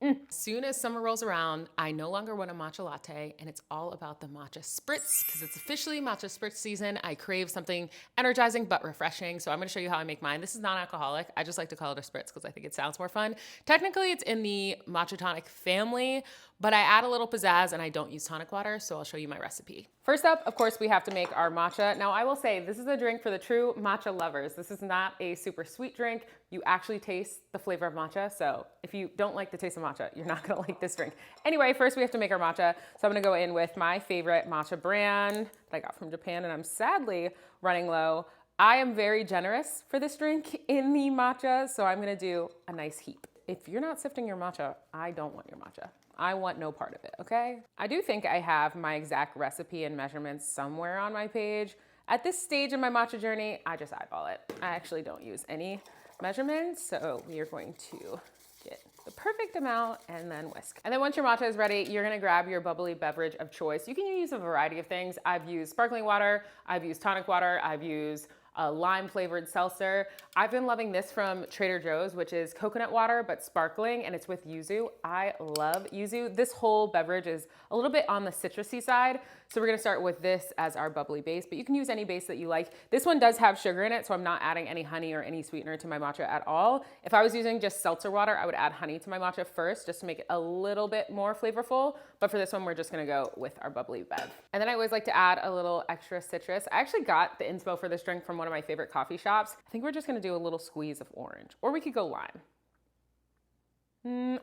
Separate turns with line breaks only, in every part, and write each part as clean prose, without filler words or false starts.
As soon as summer rolls around, I no longer want a matcha latte, and it's all about the matcha spritz because it's officially matcha spritz season. I crave something energizing but refreshing, so I'm gonna show you how I make mine. This is non-alcoholic. I just like to call it a spritz because I think it sounds more fun. Technically, it's in the matcha tonic family, but I add a little pizzazz and I don't use tonic water, so I'll show you my recipe. First up, of course, we have to make our matcha. Now, I will say this is a drink for the true matcha lovers. This is not a super sweet drink. You actually taste the flavor of matcha, so if you don't like the taste of matcha, you're not gonna like this drink. Anyway, first we have to make our matcha. So I'm gonna go in with my favorite matcha brand that I got from Japan, and I'm sadly running low. I am very generous for this drink in the matcha, so I'm gonna do a nice heap. If you're not sifting your matcha, I don't want your matcha. I want no part of it, okay? I do think I have my exact recipe and measurements somewhere on my page. At this stage in my matcha journey, I just eyeball it. I actually don't use any measurements, so we are going to get the perfect amount and then whisk. And then once your matcha is ready, you're gonna grab your bubbly beverage of choice. You can use a variety of things. I've used sparkling water, I've used tonic water, I've used a lime flavored seltzer. I've been loving this from Trader Joe's, which is coconut water, but sparkling, and it's with yuzu. I love yuzu. This whole beverage is a little bit on the citrusy side. So we're gonna start with this as our bubbly base, but you can use any base that you like. This one does have sugar in it, so I'm not adding any honey or any sweetener to my matcha at all. If I was using just seltzer water, I would add honey to my matcha first, just to make it a little bit more flavorful. But for this one, we're just gonna go with our bubbly bev. And then I always like to add a little extra citrus. I actually got the inspo for this drink from one of my favorite coffee shops. I think we're just gonna do a little squeeze of orange, or we could go lime.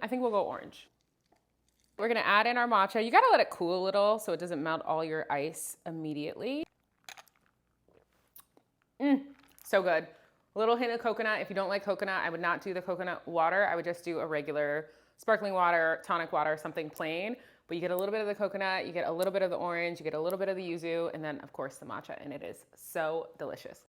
I think we'll go orange. We're gonna add in our matcha. You gotta let it cool a little so it doesn't melt all your ice immediately. So good. A little hint of coconut. If you don't like coconut, I would not do the coconut water. I would just do a regular sparkling water, tonic water, something plain. But you get a little bit of the coconut, you get a little bit of the orange, you get a little bit of the yuzu, and then of course the matcha, and it is so delicious.